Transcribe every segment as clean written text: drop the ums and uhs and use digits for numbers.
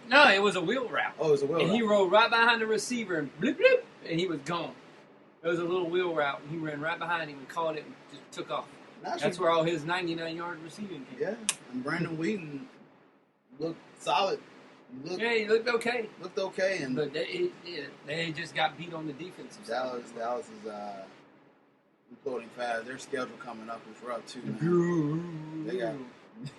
No, it was a wheel route. Oh, it was a wheel route. And he rolled right behind the receiver and bloop, bloop, and he was gone. It was a little wheel route, and he ran right behind him and caught it and just took off. That's where all his 99-yard receiving came. Yeah, and Brandon Wheaton looked solid. He looked okay. But they just got beat on the defensive side. Dallas is imploding fast. Their schedule coming up is rough too. Man.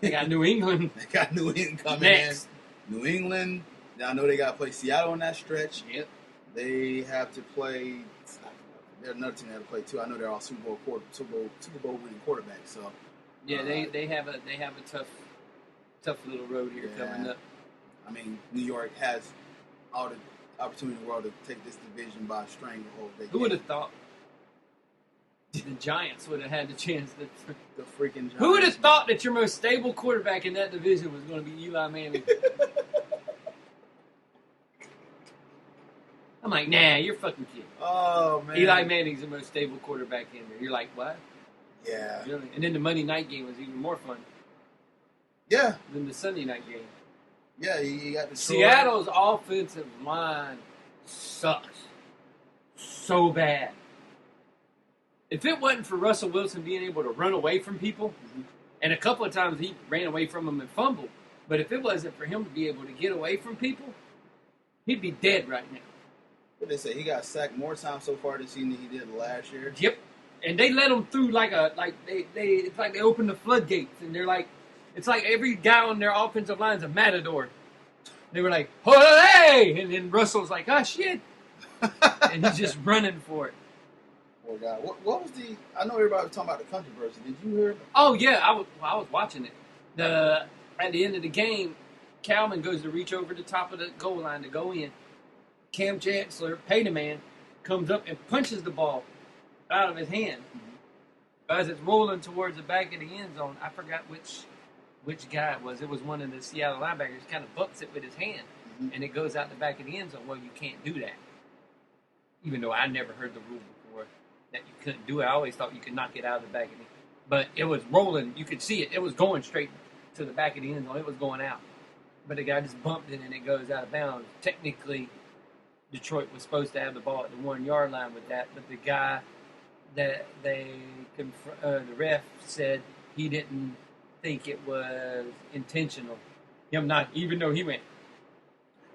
They got New England. They got New England coming next. In. New England. I know they got to play Seattle on that stretch. Yep. They have to play. There's another team they have to play too. I know they're all Super Bowl winning quarterbacks. So yeah, they have a tough little road here coming up. I mean, New York has all the opportunity in the world to take this division by a stranglehold. Who would have thought the Giants would have had the chance? The freaking Giants. Who would have thought that your most stable quarterback in that division was going to be Eli Manning? I'm like, nah, you're fucking kidding. Oh, man. Eli Manning's the most stable quarterback in there. You're like, what? Yeah. Really? And then the Monday night game was even more fun. Yeah. Than the Sunday night game. Yeah, you got the Seattle's offensive line sucks so bad. If it wasn't for Russell Wilson being able to run away from people, and a couple of times he ran away from them and fumbled, but if it wasn't for him to be able to get away from people, he'd be dead right now. What they say? He got sacked more times so far this season than he did last year. Yep, and they let him through it's like they opened the floodgates, and they're like. It's like every guy on their offensive line's a matador. They were like, hey! And then Russell's like, oh, shit. And he's just running for it. Poor guy. What was the... I know everybody was talking about the controversy. Did you hear? Oh, yeah. I was watching it. At the end of the game, Calvin goes to reach over the top of the goal line to go in. Cam Chancellor, Payton man, comes up and punches the ball out of his hand. As it's rolling towards the back of the end zone, I forgot which guy it was. It was one of the Seattle linebackers. Kind of bucks it with his hand, and it goes out the back of the end zone. Well, you can't do that. Even though I never heard the rule before that you couldn't do it. I always thought you could knock it out of the back of the end. But it was rolling. You could see it. It was going straight to the back of the end zone. It was going out. But the guy just bumped it, and it goes out of bounds. Technically, Detroit was supposed to have the ball at the 1-yard line with that, but the guy that the ref said he didn't think it was intentional. Him not, even though he went,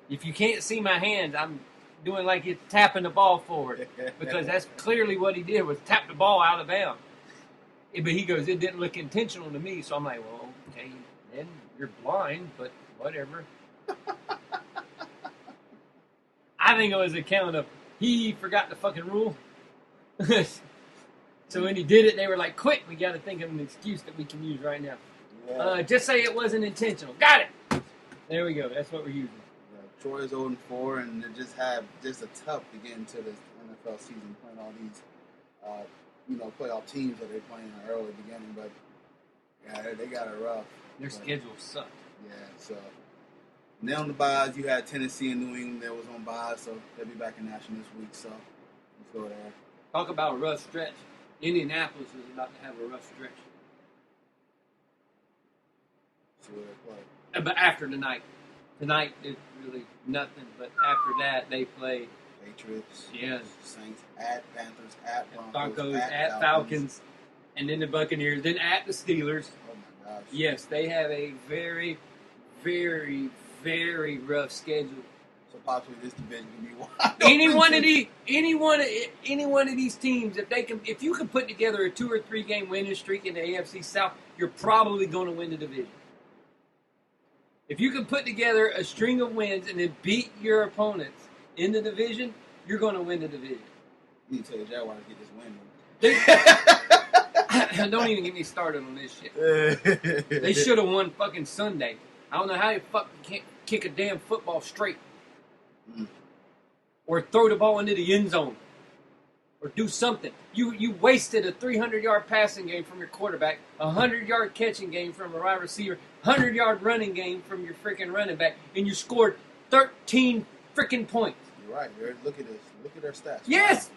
if you can't see my hands, I'm doing like it's tapping the ball forward, because that's clearly what he did was tap the ball out of bounds. But he goes, it didn't look intentional to me. So I'm like, well, okay, then you're blind, but whatever. I think it was a count of he forgot the fucking rule. So when he did it, they were like, quick, we got to think of an excuse that we can use right now. Yeah. Just say it wasn't intentional. Got it. There we go. That's what we're using. Yeah, Troy's 0-4, and they just have a tough to get into this NFL season, playing all these, playoff teams that they're playing in the early beginning. But yeah, they got it rough. Their schedule sucked. Yeah. So and then on the buys, you had Tennessee and New England that was on buys, so they'll be back in action this week. So let's go there. Talk about a rough stretch. Indianapolis is about to have a rough stretch. But after tonight is really nothing. But after that, they play Patriots, Saints, at Panthers, at Broncos, at Falcons, and then the Buccaneers, then at the Steelers. Oh my gosh! Yes, they have a very, very, very rough schedule. So possibly this division can be wide. Any one of these teams, if you can put together a 2 or 3 game winning streak in the AFC South, you're probably going to win the division. If you can put together a string of wins and then beat your opponents in the division, you're going to win the division. You need to tell the Jaguars to get this win. Don't even get me started on this shit. They should have won fucking Sunday. I don't know how you fucking can't kick a damn football straight. Or throw the ball into the end zone. Or do something. You wasted a 300-yard passing game from your quarterback, a 100-yard catching game from a wide receiver, 100-yard running game from your freaking running back, and you scored 13 freaking points. You're right. Look at this. Look at their stats. Yes!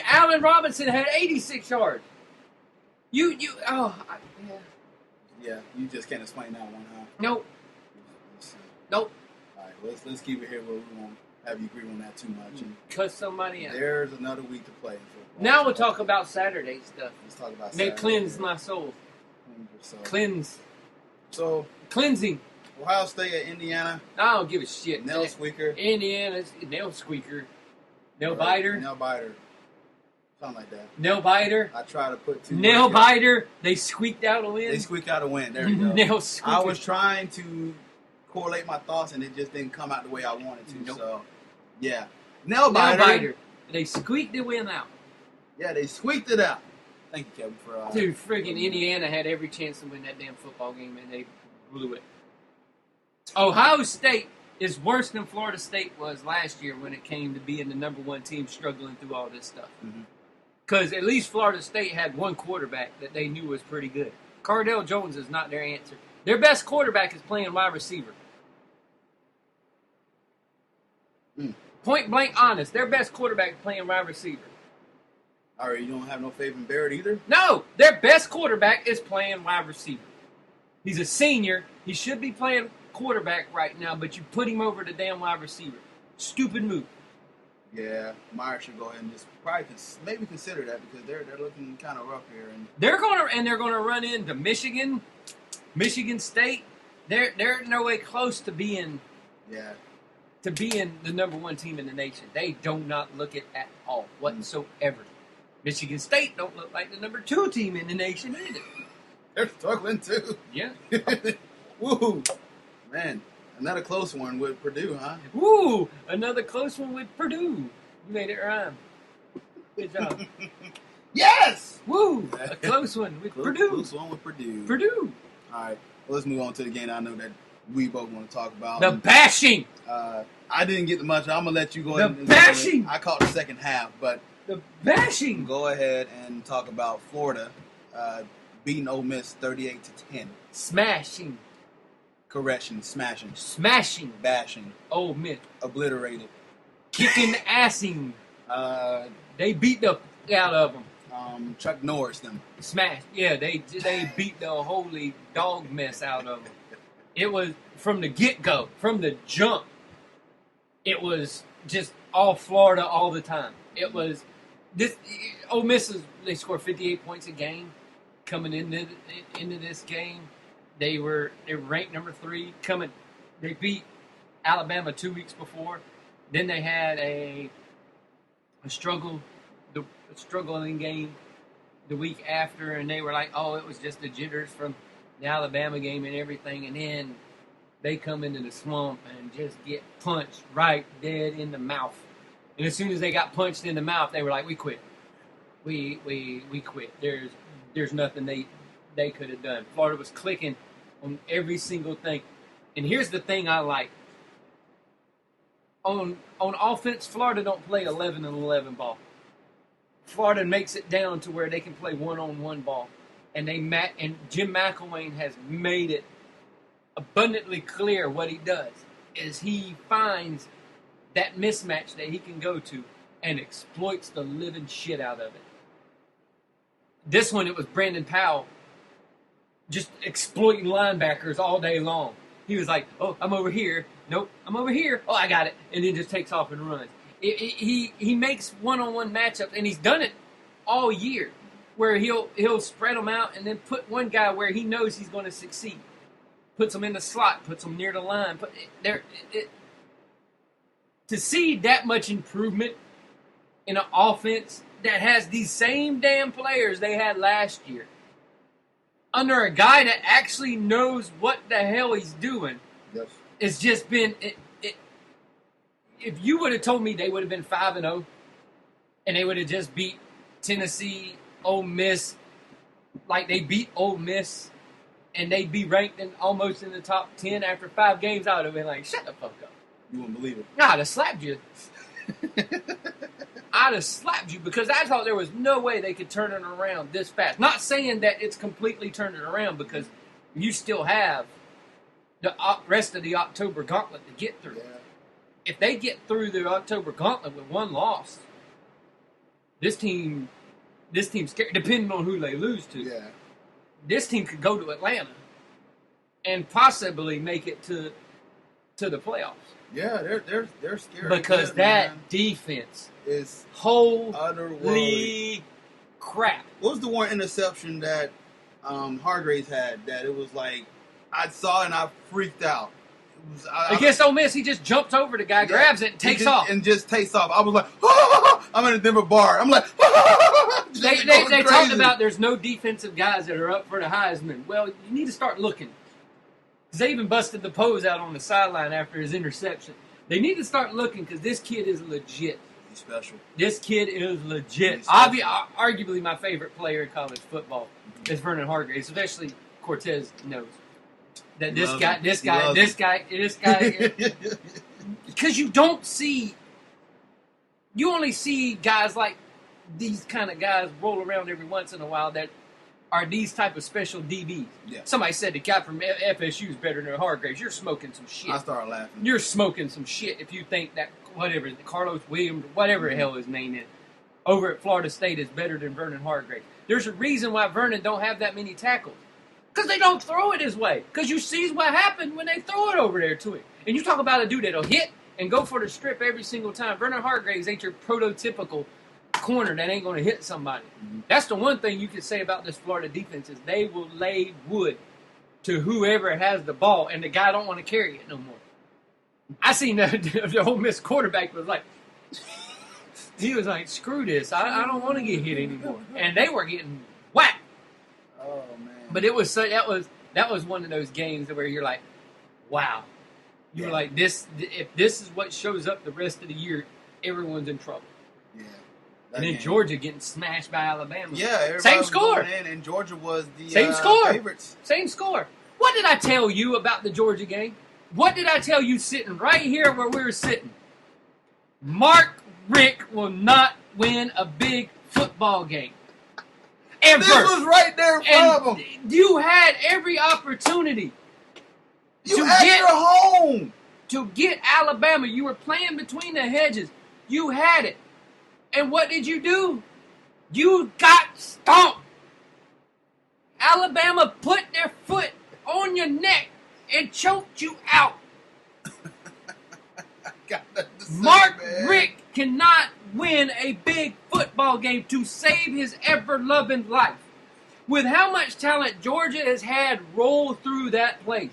Allen Robinson had 86 yards. Yeah, you just can't explain that one, huh? Nope. All right, let's keep it here where we won't have you agree on that too much. And Cut somebody out. there's another week to play in football. Now we'll talk about Saturday stuff. Let's talk about They Saturday. cleanse my soul. Cleanse. So, Cleansing. Ohio State at Indiana. I don't give a shit. Nail squeaker. Indiana's nail squeaker. Nail biter. Nail biter. Something like that. Nail biter. I try to put two. Nail biter. They squeaked out a win. They squeaked out a win. There you go. Nail squeaker. I was trying to correlate my thoughts, and it just didn't come out the way I wanted to. Nope. So, yeah. Nail biter. Nail biter. They squeaked the win out. Yeah, they squeaked it out. Thank you, Kevin, for... Dude, friggin' Indiana had every chance to win that damn football game, and they blew it. Ohio State is worse than Florida State was last year when it came to being the number one team struggling through all this stuff. Because at least Florida State had one quarterback that they knew was pretty good. Cardell Jones is not their answer. Their best quarterback is playing wide receiver. Point blank honest, their best quarterback is playing wide receiver. All right, you don't have no faith in Barrett either? No, their best quarterback is playing wide receiver. He's a senior. He should be playing quarterback right now, but you put him over the damn wide receiver. Stupid move. Yeah, Myers should go ahead and just probably maybe consider that because they're looking kind of rough here. And they're gonna run into Michigan State. They're no way close to being the number one team in the nation. They do not look it at all whatsoever. Michigan State don't look like the number 2 team in the nation either. They're struggling too. Yeah. Woo, man, another close one with Purdue, huh? Woo, another close one with Purdue. You made it rhyme. Good job. Yes. Woo, a close one with Purdue. Close one with Purdue. Purdue. All right, well, let's move on to the game I know that we both want to talk about. The bashing. I didn't get the much. I'm gonna let you go ahead. The bashing. I caught the second half, but the bashing. Go ahead and talk about Florida beating Ole Miss 38-10. Smashing. Correction, smashing. Smashing. Bashing. Ole Miss. Obliterated. Kicking assing. They beat the out of them. Chuck Norris them. Smash. Yeah, they beat the holy dog mess out of them. It was from the get-go, from the jump. It was just all Florida all the time. It was this. Ole Miss they scored 58 points a game coming into this game. They were ranked number 3 coming. They beat Alabama 2 weeks before. Then they had a struggling game the week after, and they were like, oh, it was just the jitters from the Alabama game and everything. And then they come into the swamp and just get punched right dead in the mouth. And as soon as they got punched in the mouth, they were like, we quit. We quit. There's nothing they could have done. Florida was clicking on every single thing. And here's the thing I like. On offense, Florida don't play 11 and 11 ball. Florida makes it down to where they can play one-on-one ball. And Jim McElwain has made it abundantly clear what he does is he finds that mismatch that he can go to and exploits the living shit out of it. This one, it was Brandon Powell just exploiting linebackers all day long. He was like, oh, I'm over here. Nope, I'm over here. Oh, I got it. And then just takes off and runs. He makes one-on-one matchups, and he's done it all year, where he'll spread them out and then put one guy where he knows he's going to succeed. Puts them in the slot, puts them near the line. To see that much improvement in an offense that has these same damn players they had last year, under a guy that actually knows what the hell he's doing, yes, it's just been... If you would have told me they would have been 5-0 and they would have just beat Tennessee, Ole Miss, like they beat Ole Miss, and they'd be ranked almost in the top 10 after 5 games, I would have been like, shut the fuck up. You wouldn't believe it. I'd have slapped you. I'd have slapped you because I thought there was no way they could turn it around this fast. Not saying that it's completely turned it around because you still have the rest of the October gauntlet to get through. Yeah. If they get through the October gauntlet with one loss, this team scared, depending on who they lose to, this team could go to Atlanta and possibly make it to to the playoffs. Yeah, they're scary. Because good, that man. defense is holy otherworldly. crap. What was the one interception that Hargraves had that it was like I saw and I freaked out? It was, Against Ole Miss, he just jumps over the guy, grabs it, and takes off. And just takes off. I was like, I'm in a Denver bar. I'm like, they talked about there's no defensive guys that are up for the Heisman. Well, you need to start looking. Because they even busted the pose out on the sideline after his interception. They need to start looking because this kid is legit. He's special. This kid is legit. Arguably my favorite player in college football is Vernon Hargraves, especially Cortez knows. That this guy, because you only see guys like these kind of guys roll around every once in a while that are these type of special DBs. Yeah. Somebody said the guy from FSU is better than Hargraves. You're smoking some shit. I started laughing. You're smoking some shit if you think that whatever Carlos Williams, whatever the hell his name is, over at Florida State is better than Vernon Hargraves. There's a reason why Vernon don't have that many tackles. Because they don't throw it his way. Because you see what happened when they throw it over there to him. And you talk about a dude that'll hit and go for the strip every single time. Vernon Hargraves ain't your prototypical corner that ain't going to hit somebody. Mm-hmm. That's the one thing you can say about this Florida defense is they will lay wood to whoever has the ball, and the guy don't want to carry it no more. I seen the Ole Miss quarterback was like, he was like, screw this. I don't want to get hit anymore. And they were getting whacked. Oh, man. But it was that was one of those games where you're like, wow. You're like, if this is what shows up the rest of the year, everyone's in trouble. Yeah. And then Georgia getting smashed by Alabama. Yeah, same score. And Georgia was the same score. Favorites. Same score. What did I tell you about the Georgia game? What did I tell you sitting right here where we were sitting? Mark Richt will not win a big football game. Ever. This was right there from him. You had every opportunity. You at your home. To get Alabama. You were playing between the hedges. You had it. And what did you do? You got stomped. Alabama put their foot on your neck and choked you out. Mark Richt cannot win a big football game to save his ever-loving life. With how much talent Georgia has had roll through that place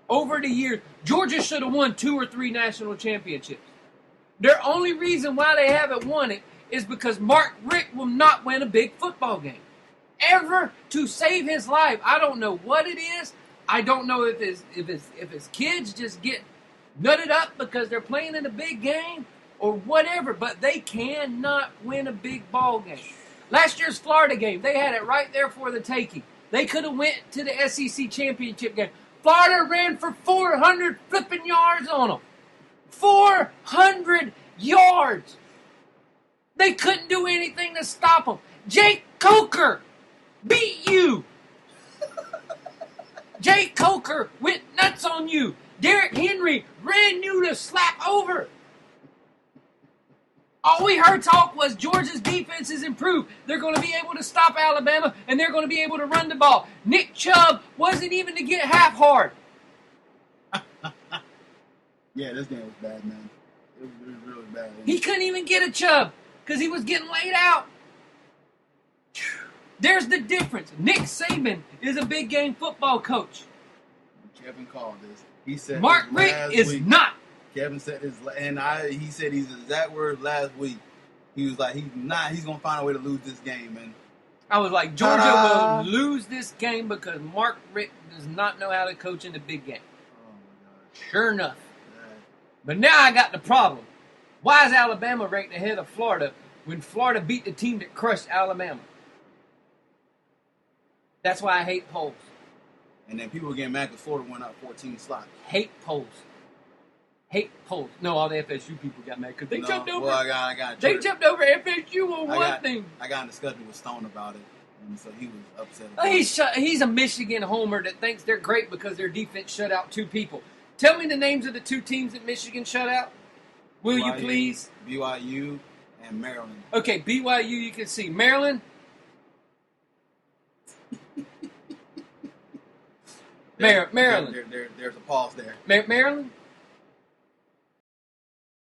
over the years, Georgia should have won 2 or 3 national championships. Their only reason why they haven't won it is because Mark Richt will not win a big football game. Ever to save his life. I don't know what it is. I don't know if his kids just get nutted up because they're playing in a big game or whatever, but they cannot win a big ball game. Last year's Florida game, they had it right there for the taking. They could have went to the SEC championship game. Florida ran for 400 flipping yards on them. 400 yards. They couldn't do anything to stop them. Jake Coker beat you. Jake Coker went nuts on you. Derrick Henry ran you to slap over. All we heard talk was Georgia's defense is improved. They're going to be able to stop Alabama, and they're going to be able to run the ball. Nick Chubb wasn't even to get half hard. Yeah, this game was bad, man. It was really bad. He couldn't even get a Chubb because he was getting laid out. There's the difference. Nick Saban is a big game football coach. Kevin called this. He said Mark Richt is not. Kevin said this, and he said his exact words last week. He was like, he's not. He's gonna find a way to lose this game, man. I was like, Georgia will lose this game because Mark Richt does not know how to coach in the big game. Oh my God. Sure enough. But now I got the problem. Why is Alabama ranked ahead of Florida when Florida beat the team that crushed Alabama? That's why I hate polls. And then people getting mad because Florida went up 14 slots. Hate polls. Hate polls. No, all the FSU people got mad because they jumped over. Well, I got they jumped over FSU on one thing. I got in discussion with Stone about it, and so he was upset about it. He's a Michigan homer that thinks they're great because their defense shut out 2 people. Tell me the names of the 2 teams that Michigan shut out. Will you please? BYU and Maryland. Okay, BYU you can see. Maryland. Maryland. There's a pause there. Maryland?